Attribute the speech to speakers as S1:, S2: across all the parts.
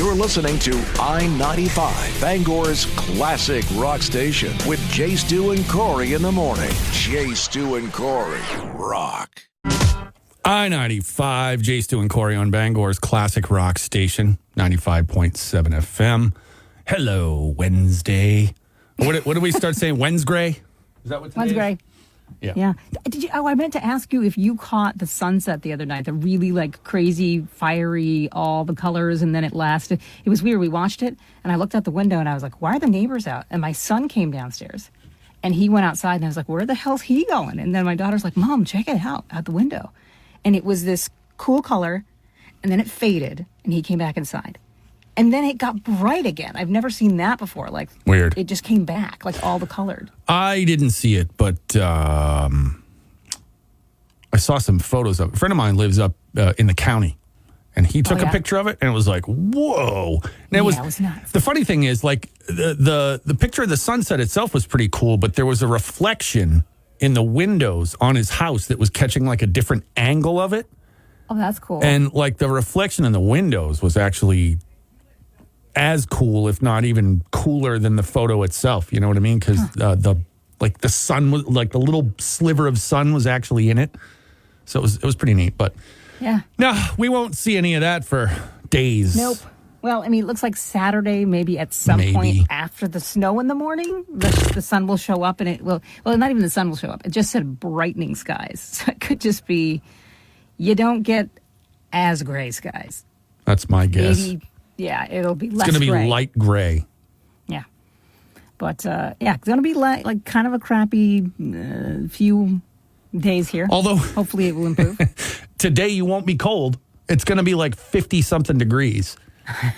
S1: You're listening to I-95, Bangor's classic rock station with Jay Stu and Corey in the morning. Jay Stu and Corey rock.
S2: I-95, Jay Stu and Corey on Bangor's classic rock station, 95.7 FM. Hello, Wednesday. What did we start saying? Wednesday? Is that what today
S3: Wednesday.
S2: is?
S3: Yeah. Did you? Oh, I meant to ask you if you caught the sunset the other night, the really like crazy, fiery, all the colors, and then it lasted. It was weird. We watched it, and I looked out the window, and I was like, why are the neighbors out? And my son came downstairs, and he went outside, and I was like, where the hell's he going? And then my daughter's like, Mom, check it out the window. And it was this cool color, and then it faded, and he came back inside. And then it got bright again. I've never seen that before. Like,
S2: weird.
S3: It just came back, like all the colored.
S2: I didn't see it, but I saw some photos of it. A friend of mine lives up in the county, and he took a picture of it, and it was like, whoa. And it was nuts. The funny thing is, like, the picture of the sunset itself was pretty cool, but there was a reflection in the windows on his house that was catching, like, a different angle of it.
S3: Oh, that's cool.
S2: And, like, the reflection in the windows was actually as cool, if not even cooler than the photo itself. You know what I mean? Because the sun was like the little sliver of sun was actually in it. So it was pretty neat. But
S3: yeah,
S2: no, we won't see any of that for days.
S3: Nope. Well, I mean, it looks like Saturday, maybe at some point after the snow in the morning, the sun will show up, and it will. Well, not even the sun will show up. It just said brightening skies. So it could just be you don't get as gray skies.
S2: That's my guess.
S3: Maybe. Yeah, it'll be less
S2: It's going to be
S3: gray.
S2: light gray.
S3: Yeah. But, it's going to be like kind of a crappy few days here.
S2: Although,
S3: hopefully it will improve.
S2: Today you won't be cold. It's going to be like 50-something degrees.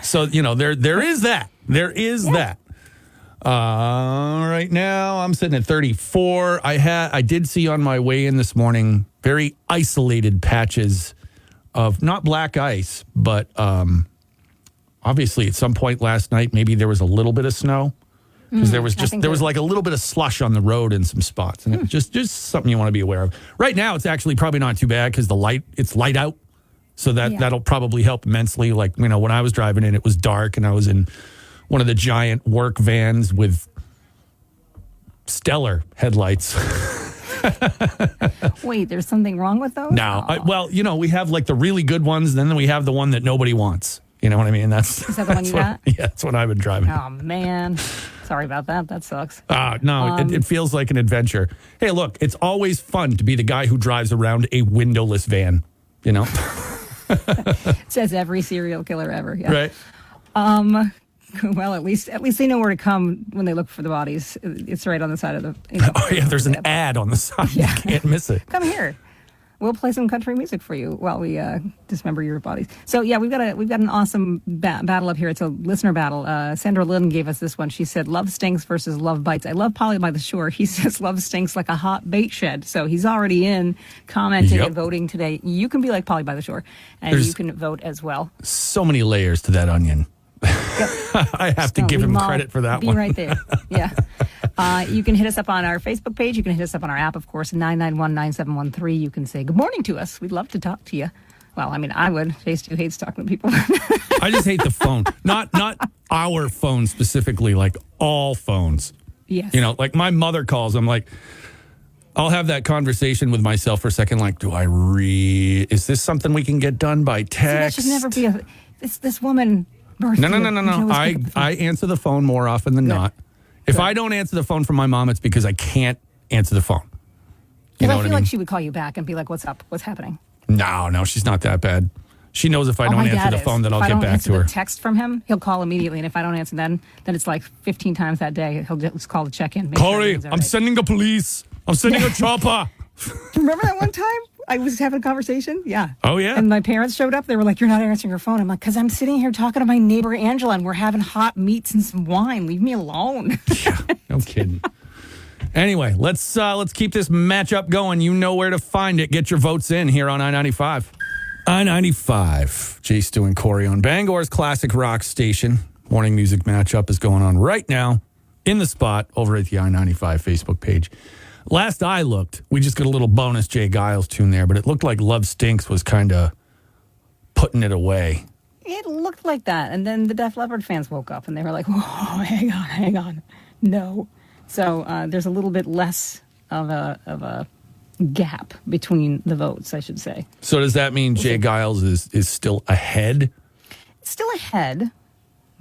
S2: So, you know, there is that. There is that. Right now, I'm sitting at 34. I did see on my way in this morning very isolated patches of not black ice, but obviously, at some point last night, maybe there was a little bit of snow because there was like a little bit of slush on the road in some spots, and it's just something you want to be aware of. Right now, it's actually probably not too bad because it's light out, so that'll probably help immensely. Like, you know, when I was driving in, it was dark, and I was in one of the giant work vans with stellar headlights.
S3: Wait, there's something wrong with those?
S2: No, well, you know, we have like the really good ones, and then we have the one that nobody wants. You know what I mean?
S3: Is that the one you got?
S2: Yeah, that's what I've been driving.
S3: Oh, man. Sorry about that. That sucks.
S2: No, it feels like an adventure. Hey, look, it's always fun to be the guy who drives around a windowless van, you know?
S3: Says every serial killer ever. Yeah.
S2: Right.
S3: Well, at least they know where to come when they look for the bodies. It's right on the side of the...
S2: Oh, yeah, there's an ad on the side. Yeah. You can't miss it.
S3: Come here. We'll play some country music for you while we dismember your bodies. So yeah, we've got an awesome battle up here. It's a listener battle. Sandra Lynn gave us this one. She said, "Love stinks versus love bites." I love Polly by the Shore. He says, "Love stinks like a hot bait shed." So he's already in commenting and voting today. You can be like Polly by the Shore, and you can vote as well.
S2: So many layers to that onion. Yep. I have to give him credit for that one.
S3: Be right there. Yeah. You can hit us up on our Facebook page. You can hit us up on our app, of course, 991-9713. You can say good morning to us. We'd love to talk to you. Well, I mean, I would. Face Stu hates talking to people.
S2: I just hate the phone. Not our phone specifically, like all phones.
S3: Yes.
S2: You know, like my mother calls. I'm like, I'll have that conversation with myself for a second. Like, is this something we can get done by text?
S3: See, that should never be this woman...
S2: No. I answer the phone more often than not. If I don't answer the phone from my mom, it's because I can't answer the phone.
S3: I feel like she would call you back and be like, "What's up? What's happening?"
S2: No, she's not that bad. She knows if I don't answer the phone that I'll get back to her.
S3: If I don't answer the text from him, he'll call immediately. And if I don't answer then it's like 15 times that day. He'll just call to check in.
S2: Corey, I'm sending the police. I'm sending a chopper.
S3: Do you remember that one time? I was having a conversation. Yeah.
S2: Oh, yeah?
S3: And my parents showed up. They were like, "You're not answering your phone." I'm like, "Because I'm sitting here talking to my neighbor Angela, and we're having hot meats and some wine. Leave me alone."
S2: Yeah, no kidding. Anyway, let's keep this matchup going. You know where to find it. Get your votes in here on I-95. I-95. Jay Stu and Corey on Bangor's classic rock station. Morning music matchup is going on right now in the spot over at the I-95 Facebook page. Last I looked, we just got a little bonus Jay Giles tune there, but it looked like Love Stinks was kind of putting it away
S3: It looked like that. And then the Def Leppard fans woke up and they were like, whoa, hang on. No. So there's a little bit less of a gap between the votes, I should say.
S2: So does that mean Jay Giles is still ahead?
S3: Still ahead,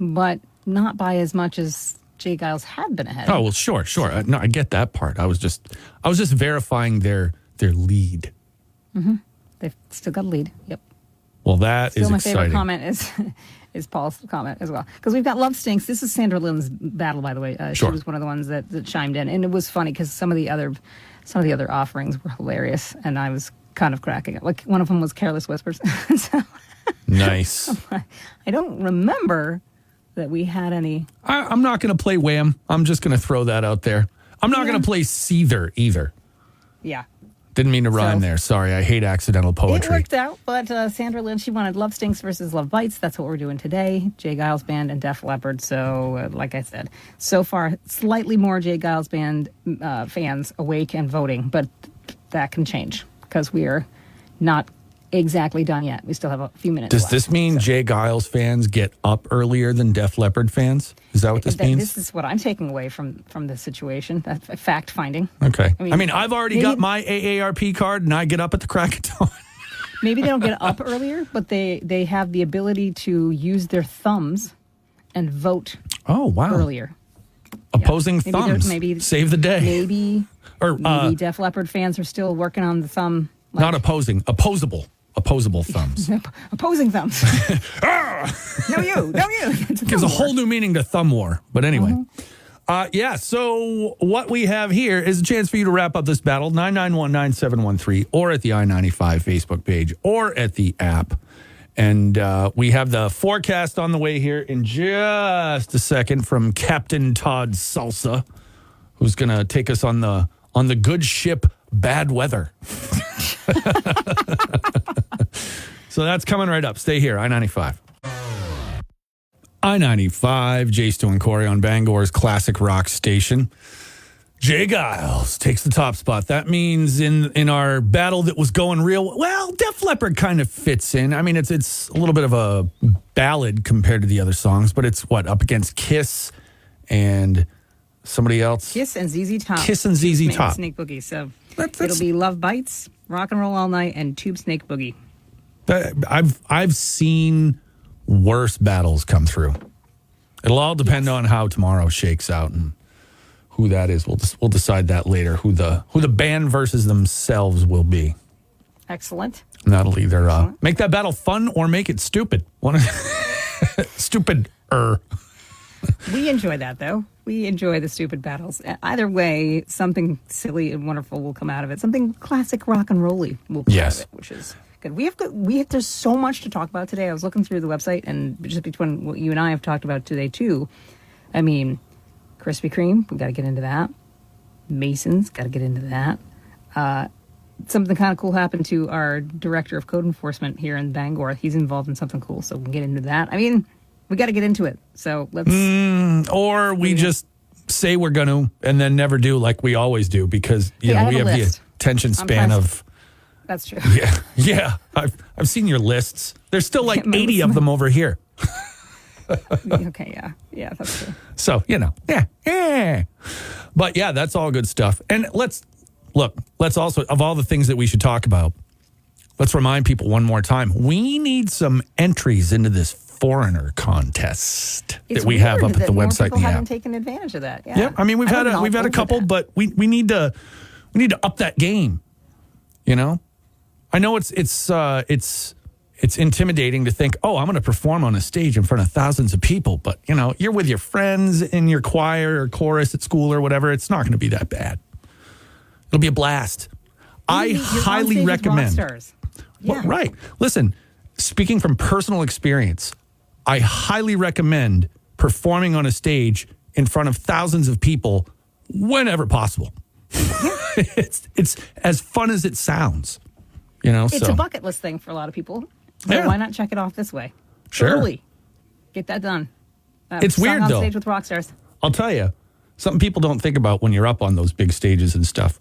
S3: but not by as much as Jay Giles had been ahead.
S2: Oh, well, sure. No, I get that part. I was just verifying their lead.
S3: Mm-hmm. They've still got a lead. Yep.
S2: Well, that
S3: still
S2: is
S3: my
S2: exciting.
S3: favorite comment is Paul's comment as well. Because we've got Love Stinks. This is Sandra Lynn's battle, by the way.
S2: Sure.
S3: She was one of the ones that chimed in. And it was funny because some of the other offerings were hilarious. And I was kind of cracking up. Like one of them was Careless Whispers. So,
S2: nice.
S3: I don't remember that we had any.
S2: I'm not going to play Wham. I'm just going to throw that out there. I'm not going to play Seether either.
S3: Yeah.
S2: Didn't mean to rhyme there. Sorry, I hate accidental poetry.
S3: It worked out, but Sandra Lynn, she wanted Love Stinks versus Love Bites. That's what we're doing today. Jay Giles Band and Def Leppard. So, like I said, so far, slightly more Jay Giles Band fans awake and voting, but that can change because we are not exactly done yet. We still have a few minutes
S2: Does
S3: left.
S2: this mean Jay Giles fans get up earlier than Def Leppard fans? Is that what this means?
S3: This is what I'm taking away from this situation. That's fact finding.
S2: Okay. I mean, I've already got my AARP card, and I get up at the crack of dawn.
S3: Maybe they don't get up earlier, but they have the ability to use their thumbs and vote earlier.
S2: Opposing
S3: Maybe
S2: thumbs.
S3: maybe
S2: save the day.
S3: Maybe Def Leppard fans are still working on the thumb.
S2: Not opposing. Opposable thumbs.
S3: Opposing thumbs. No, you.
S2: Gives a whole new meaning to thumb war. But anyway. So what we have here is a chance for you to wrap up this battle, 991-9713, or at the I-95 Facebook page, or at the app. And we have the forecast on the way here in just a second from Captain Todd Salsa, who's going to take us on the good ship Bad Weather. So that's coming right up. Stay here, I-95. I-95, Jay Stu and Corey on Bangor's classic rock station. Jay Giles takes the top spot. That means in our battle that was going real well, Def Leppard kind of fits in. I mean, it's a little bit of a ballad compared to the other songs, but it's up against Kiss and somebody else.
S3: Kiss and ZZ Top.
S2: Kiss and ZZ Top.
S3: Snake Boogie. So it'll be Love Bites, Rock and Roll All Night, and Tube Snake Boogie.
S2: I've seen worse battles come through. It'll all depend on how tomorrow shakes out and who that is. We'll decide that later. Who the band versus themselves will be.
S3: Excellent.
S2: And that'll either make that battle fun or make it stupid. Stupid-er.
S3: We enjoy that, though. We enjoy the stupid battles. Either way, something silly and wonderful will come out of it. Something classic rock and rolly will come out of it, which is good. There's so much to talk about today. I was looking through the website, and just between what you and I have talked about today, too. I mean, Krispy Kreme, we got to get into that. Mason's, got to get into that. Something kind of cool happened to our director of code enforcement here in Bangor. He's involved in something cool, so we can get into that. I mean, we got to get into it. So let's.
S2: Or we just say we're going to and then never do like we always do because we have the attention span of.
S3: That's true.
S2: Yeah. I've seen your lists. There's still like 80 of them over here.
S3: Okay, yeah, that's true.
S2: So, yeah. But yeah, that's all good stuff. And let's also, of all the things that we should talk about, let's remind people one more time, we need some entries into this foreigner contest that we have up at the website.
S3: People haven't taken advantage of that. Yeah.
S2: Yep. I mean, we've had a couple, but we need to up that game. I know it's intimidating to think, oh, I'm going to perform on a stage in front of thousands of people. But, you're with your friends in your choir or chorus at school or whatever. It's not going to be that bad. It'll be a blast. I highly recommend.
S3: Yeah.
S2: Right. Listen, speaking from personal experience, I highly recommend performing on a stage in front of thousands of people whenever possible. It's as fun as it sounds.
S3: It's a bucket list thing for a lot of people. So why not check it off this way?
S2: Sure.
S3: Early. Get that done.
S2: It's weird,
S3: on
S2: though.
S3: Stage with rock stars.
S2: I'll tell you, something people don't think about when you're up on those big stages and stuff.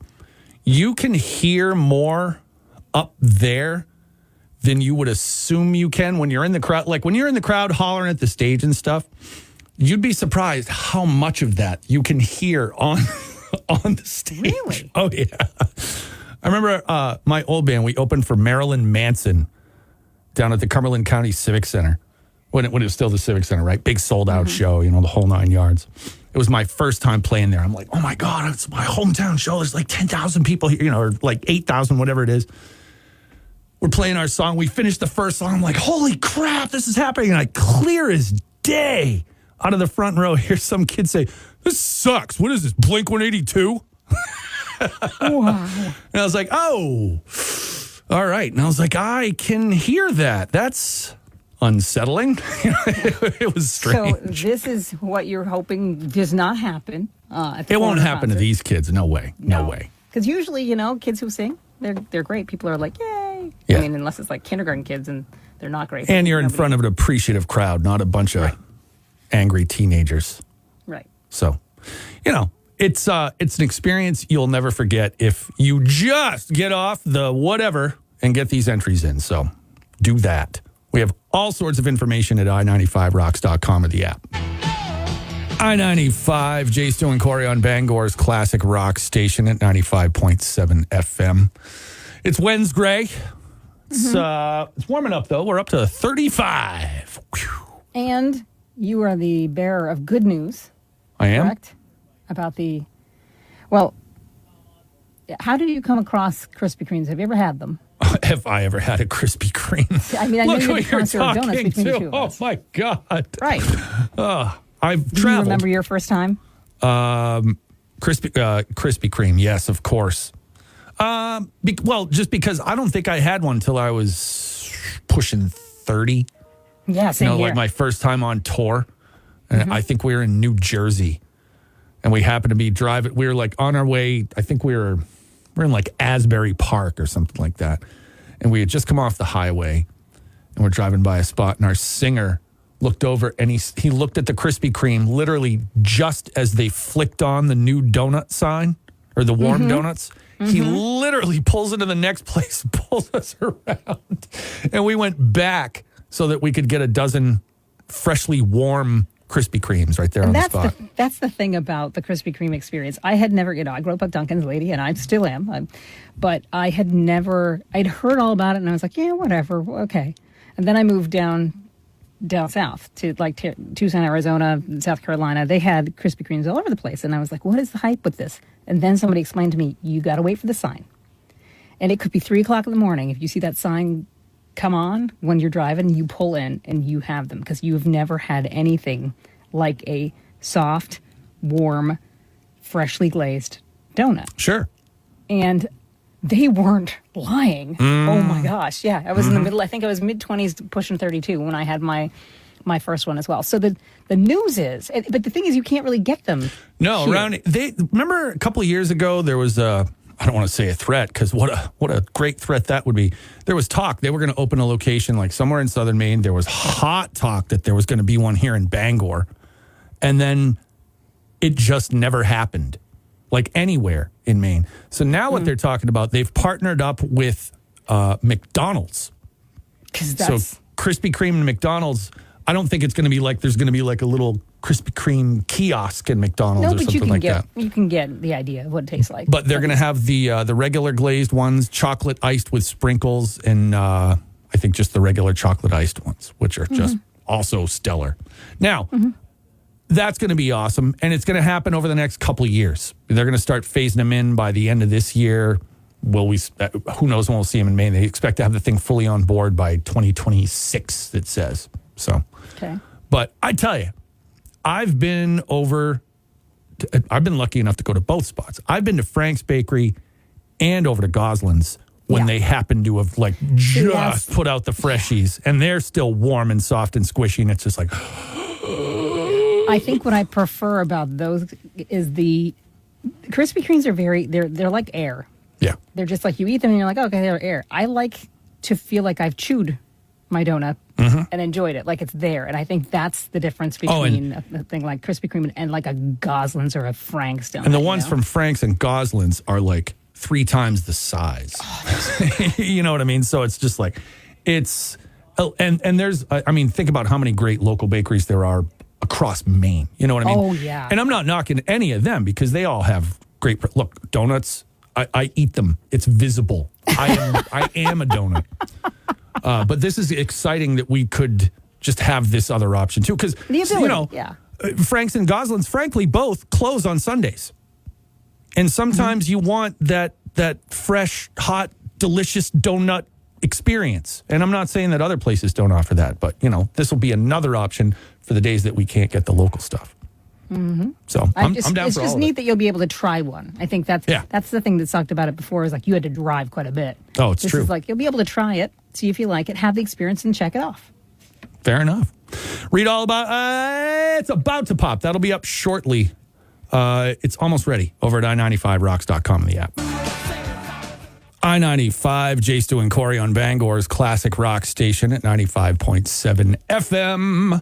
S2: You can hear more up there than you would assume you can when you're in the crowd. Like when you're in the crowd hollering at the stage and stuff, you'd be surprised how much of that you can hear on the stage.
S3: Really?
S2: Oh, yeah. I remember my old band, we opened for Marilyn Manson down at the Cumberland County Civic Center when it was still the Civic Center, right? Big sold out show, the whole 9 yards. It was my first time playing there. I'm like, oh my God, it's my hometown show. There's like 10,000 people here, or like 8,000, whatever it is. We're playing our song. We finished the first song. I'm like, holy crap, this is happening. And I clear as day out of the front row hear some kid say, this sucks. What is this, Blink 182?
S3: Wow.
S2: And I was like, oh, all right. And I was like, I can hear that. That's unsettling. It was strange.
S3: So this is what you're hoping does not happen.
S2: It won't happen to these kids. No way. No way.
S3: Because usually, kids who sing, they're great. People are like, yay.
S2: Yeah.
S3: I mean, unless it's like kindergarten kids and they're not great.
S2: And you're in front of an appreciative crowd, not a bunch of angry teenagers.
S3: Right.
S2: So, it's an experience you'll never forget if you just get off the whatever and get these entries in. So do that. We have all sorts of information at i95rocks.com or the app. I-95, Jay, Stu, and Corey on Bangor's classic rock station at 95.7 FM. It's Wednesday. It's warming up, though. We're up to 35. Whew.
S3: And you are the bearer of good news.
S2: I am?
S3: Correct? About how did you come across Krispy Kremes? Have you ever had them?
S2: Have I ever had a Krispy Kreme?
S3: I mean, I know
S2: Look
S3: you're
S2: who
S3: the connoisseur of donuts
S2: talking
S3: between the
S2: to.
S3: two of
S2: Oh,
S3: us.
S2: my God.
S3: Right.
S2: I've
S3: Do you
S2: traveled.
S3: remember your first time?
S2: Krispy Kreme, yes, of course. Just because I don't think I had one till I was pushing 30.
S3: Yeah, same here.
S2: Like my first time on tour. And I think we were in New Jersey. And we happened to be driving. We were like on our way. I think we were in like Asbury Park or something like that. And we had just come off the highway. And we're driving by a spot. And our singer looked over and he looked at the Krispy Kreme literally just as they flicked on the new donut sign or the warm donuts. He literally pulls into the next place, pulls us around. And we went back so that we could get a dozen freshly warm Krispy Kremes right there on the spot.
S3: That's the thing about the Krispy Kreme experience. I had never, I grew up a Dunkin's lady, and I still am. But I had never, I'd heard all about it, and I was like, yeah, whatever, okay. And then I moved down south to like Tucson, Arizona, South Carolina. They had Krispy Kremes all over the place, and I was like, what is the hype with this? And then somebody explained to me, you got to wait for the sign. And it could be 3 o'clock in the morning. If you see that sign come on when you're driving, you pull in and you have them because you've never had anything like a soft, warm, freshly glazed donut.
S2: Sure.
S3: And they weren't lying. Oh my gosh. Yeah. I was in the middle. I think I was mid-20s pushing 32 when I had my first one as well. So the news is, but the thing is you can't really get them.
S2: No,
S3: here.
S2: remember a couple of years ago there was I don't want to say a threat because what a great threat that would be. There was talk they were going to open a location like somewhere in southern Maine. There was hot talk that there was going to be one here in Bangor. And then it just never happened, like anywhere in Maine. So now what they're talking about, they've partnered up with McDonald's. So Krispy Kreme and McDonald's, I don't think it's going to be like there's going to be like a little Krispy Kreme kiosk in McDonald's or something like that.
S3: You can get the idea of what it tastes like.
S2: But they're going to have the regular glazed ones, chocolate iced with sprinkles, and I think just the regular chocolate iced ones, which are just also stellar. Now, that's going to be awesome, and it's going to happen over the next couple of years. They're going to start phasing them in by the end of this year. Who knows when we'll see them in Maine? They expect to have the thing fully on board by 2026, it says. So,
S3: okay.
S2: But I tell you, I've been lucky enough to go to both spots. I've been to Frank's Bakery and over to Goslin's when they happen to have like just put out the freshies, and they're still warm and soft and squishy, and it's just like.
S3: I think what I prefer about those is the Krispy Kremes are they're like air.
S2: Yeah.
S3: They're just like you eat them and you're like, okay, they're air. I like to feel like I've chewed my donut and enjoyed it, like it's there. And I think that's the difference between a thing like Krispy Kreme and like a Goslin's or a Frank's donut.
S2: And the ones from Frank's and Goslin's are like 3 times the size. You know what I mean? So it's just like, It's and there's I mean, think about how many great local bakeries there are across Maine. You know what I mean?
S3: Oh, yeah.
S2: And I'm not knocking any of them because they all have great. Look, donuts. I eat them. It's visible. I am a donut. But this is exciting that we could just have this other option too, because Frank's and Goslin's, frankly, both close on Sundays, and sometimes you want that fresh, hot, delicious donut experience. And I'm not saying that other places don't offer that, but this will be another option for the days that we can't get the local stuff. Mm-hmm. So I'm down for all
S3: It's just
S2: of
S3: neat
S2: it.
S3: that you'll be able to try one. I think that's the thing that sucked about it before, is like you had to drive quite a bit.
S2: Oh, it's true.
S3: This is like you'll be able to try it, see if you like it, have the experience, and check it off.
S2: Fair enough. Read all about it's about to pop. That'll be up shortly. It's almost ready over at i95rocks.com in the app. I-95, Jay, Stu, and Corey on Bangor's classic rock station at 95.7 FM.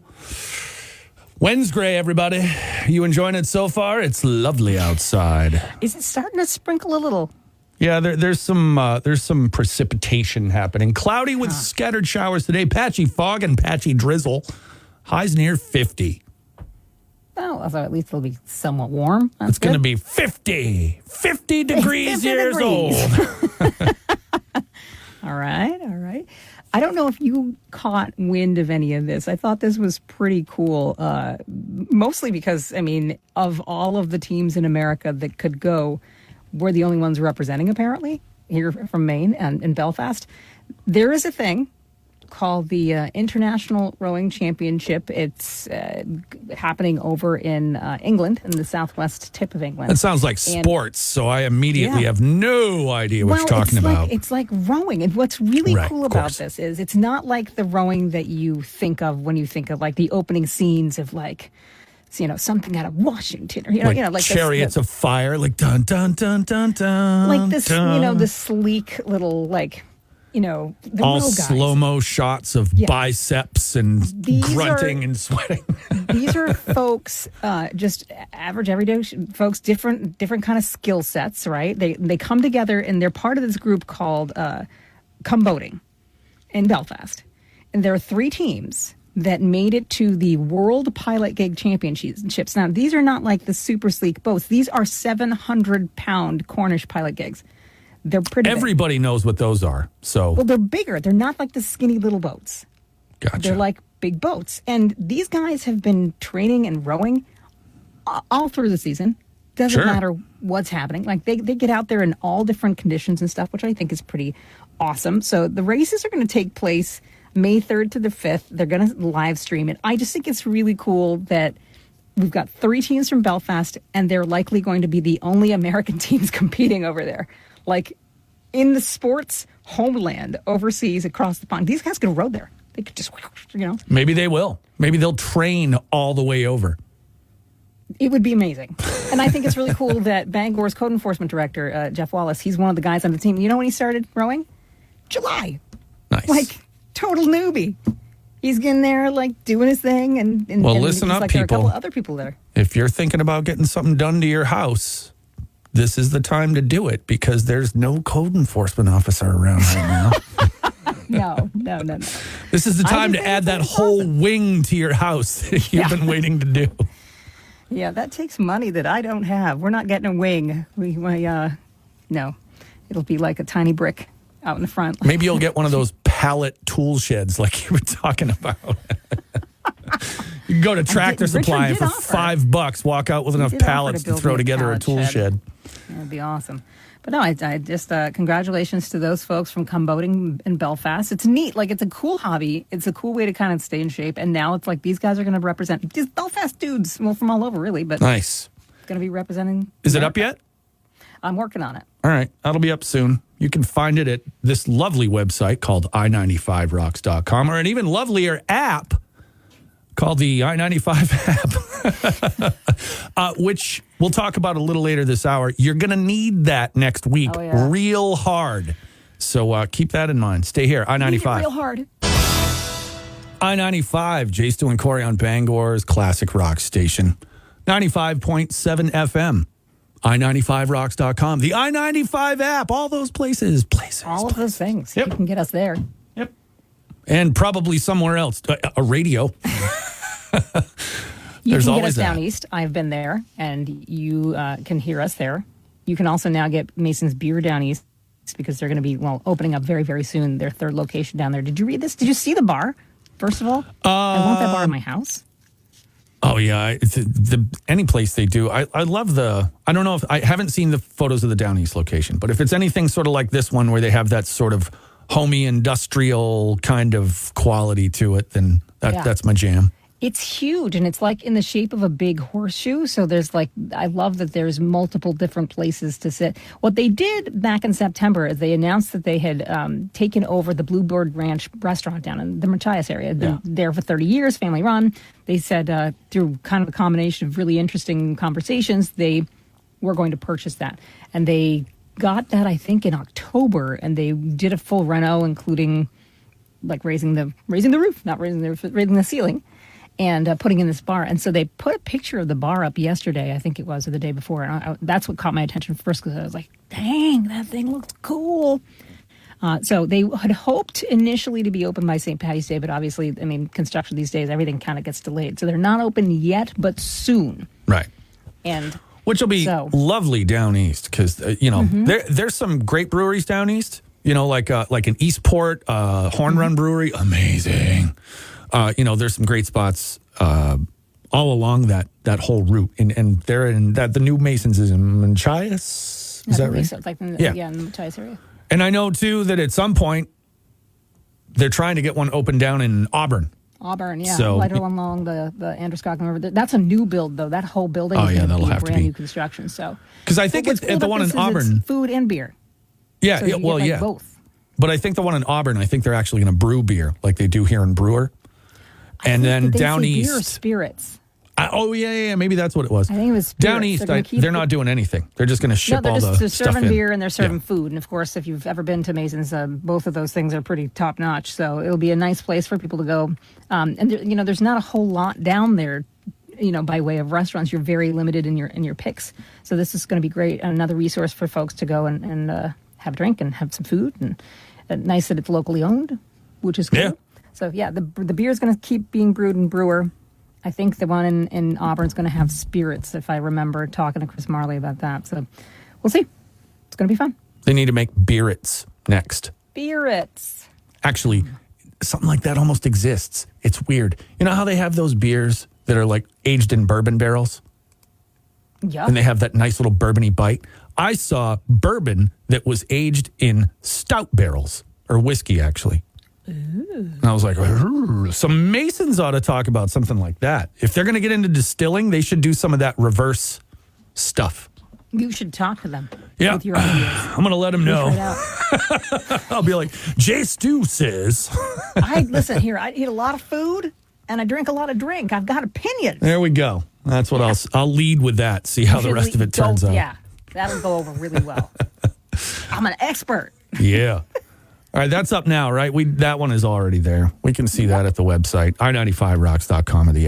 S2: Wednesday, everybody. You enjoying it so far? It's lovely outside.
S3: Is it starting to sprinkle a little?
S2: Yeah, there's some precipitation happening. Cloudy with scattered showers today. Patchy fog and patchy drizzle. Highs near 50.
S3: Oh, so at least it'll be somewhat warm. That's
S2: It's going to be 50 degrees
S3: 50
S2: years
S3: degrees.
S2: old.
S3: All right. I don't know if you caught wind of any of this. I thought this was pretty cool, mostly because, I mean, of all of the teams in America that could go, we're the only ones representing, apparently, here from Maine and in Belfast. There is a thing called the International Rowing Championship. It's happening over in England, in the southwest tip of England.
S2: That sounds like sports, so I immediately have no idea what you're talking about.
S3: It's like rowing. And what's really cool about
S2: course.
S3: this is it's not like the rowing that you think of when you think of like the opening scenes of like, something out of Washington, or like
S2: Chariots of Fire, like dun dun dun dun dun.
S3: like this,
S2: dun.
S3: the sleek little the
S2: all
S3: row guys.
S2: slow-mo shots of biceps and grunting and sweating.
S3: These are folks, just average, everyday folks, different kind of skill sets, right? They come together and they're part of this group called Come Boating in Belfast. And there are 3 teams that made it to the World Pilot Gig Championships. Now, these are not like the super sleek boats. These are 700-pound Cornish pilot gigs. They're pretty
S2: Everybody knows what those are. So
S3: Well, they're bigger. They're not like the skinny little boats.
S2: Gotcha.
S3: They're like big boats. And these guys have been training and rowing all through the season. Doesn't matter what's happening. Like they get out there in all different conditions and stuff, which I think is pretty awesome. So the races are going to take place May 3rd to the 5th. They're going to live stream it. I just think it's really cool that we've got 3 teams from Belfast, and they're likely going to be the only American teams competing over there. Like in the sports homeland overseas across the pond. These guys could have rowed there. They could just,
S2: Maybe they will. Maybe they'll train all the way over.
S3: It would be amazing. And I think it's really cool that Bangor's code enforcement director, Jeff Wallace, he's one of the guys on the team. You know when he started rowing? July.
S2: Nice.
S3: Like, total newbie. He's getting there, like, doing his thing. And
S2: listen up,
S3: like, there are a
S2: people.
S3: couple other people there.
S2: If you're thinking about getting something done to your house, this is the time to do it, because there's no code enforcement officer around right now.
S3: No.
S2: This is the time to add that whole wing to your house that you've been waiting to do.
S3: Yeah, that takes money that I don't have. We're not getting a wing. No. It'll be like a tiny brick out in the front.
S2: Maybe you'll get one of those pallet tool sheds like you were talking about. You can go to Tractor Supply and for $5, walk out with enough pallets to throw together a tool shed.
S3: That'd be awesome. But no, I just congratulations to those folks from Come Boating in Belfast. It's neat. Like, it's a cool hobby. It's a cool way to kind of stay in shape. And now it's like these guys are going to represent these Belfast dudes. Well, from all over, really. But
S2: nice.
S3: Going to be representing.
S2: Is it up yet?
S3: I'm working on it.
S2: All right. That'll be up soon. You can find it at this lovely website called i95rocks.com, or an even lovelier app called the I-95 app, which we'll talk about a little later this hour. You're going to need that next week real hard. So keep that in mind. Stay here. I-95.
S3: Real hard.
S2: I-95, Jay, Stu, and Corey on Bangor's classic rock station. 95.7 FM. I95rocks.com. The I-95 app. All those places.
S3: All of those things.
S2: Yep.
S3: You can get us there.
S2: Yep. And probably somewhere else. A radio.
S3: You
S2: There's
S3: can get
S2: always
S3: us down
S2: that.
S3: east. I've been there, and you can hear us there. You can also now get Mason's Beer down east because they're going to be, opening up very, very soon, their third location down there. Did you read this? Did you see the bar, first of all? I want that bar in my house.
S2: Oh, yeah. Any place they do. I love I don't know if I haven't seen the photos of the Down East location, but if it's anything sort of like this one where they have that sort of homey industrial kind of quality to it, then that's my jam.
S3: It's huge, and it's like in the shape of a big horseshoe. So there's I love that there's multiple different places to sit. What they did back in September is they announced that they had taken over the Bluebird Ranch restaurant down in the Machias area. Been there for 30 years, family run. They said through kind of a combination of really interesting conversations, they were going to purchase that. And they got that, I think, in October, and they did a full reno, including raising the roof, not raising the ceiling. And putting in this bar. And so they put a picture of the bar up yesterday, I think it was, or the day before. And that's what caught my attention first, because I was like, dang, that thing looks cool. So they had hoped initially to be open by St. Patty's Day, but obviously, construction these days, everything kind of gets delayed. So they're not open yet, but soon.
S2: Right.
S3: And
S2: which will be lovely down east, because, there's some great breweries down east, like an Eastport, Horn Run Brewery, amazing. There's some great spots all along that whole route, and they're in the new Masons is in Machias. Is that right?
S3: So. In the Machias area.
S2: And I know too that at some point they're trying to get one open down in Auburn.
S3: Auburn, yeah,
S2: so,
S3: right along the Androscoggin River. That's a new build, though. That whole building is going to be brand new construction. So,
S2: because I think it's the one in Auburn,
S3: it's food and beer.
S2: Yeah,
S3: so both.
S2: But I think the one in Auburn, I think they're actually going to brew beer like they do here in Brewer. And then down east,
S3: beer or spirits.
S2: Maybe that's what it was.
S3: I think it was spirits.
S2: Down east. They're not doing anything. They're just going to ship all the stuff in.
S3: They're serving beer and they're serving food. And of course, if you've ever been to Mason's, both of those things are pretty top notch. So it'll be a nice place for people to go. And there's not a whole lot down there. By way of restaurants, you're very limited in your picks. So this is going to be great, and another resource for folks to go and have a drink and have some food. And nice that it's locally owned, which is cool.
S2: Yeah.
S3: So, the beer is going to keep being brewed in Brewer. I think the one in Auburn is going to have spirits, if I remember talking to Chris Marley about that. So, we'll see. It's going to be fun.
S2: They need to make beerits next.
S3: Beerits.
S2: Actually, something like that almost exists. It's weird. You know how they have those beers that are aged in bourbon barrels?
S3: Yeah.
S2: And they have that nice little bourbony bite? I saw bourbon that was aged in stout barrels, or whiskey, actually. Ooh. And I was like, some Masons ought to talk about something like that. If they're going to get into distilling, they should do some of that reverse stuff.
S3: You should talk to them.
S2: Yeah.
S3: With your ideas.
S2: I'm going to let them know. I'll be like, Jay Stu says.
S3: Listen here, I eat a lot of food and I drink a lot of drink. I've got opinions.
S2: There we go. That's what I'll lead with that. See how the rest of it turns out.
S3: Yeah, that'll go over really well. I'm an expert.
S2: Yeah. All right, that's up now, right? That one is already there. We can see that at the website, i95rocks.com or the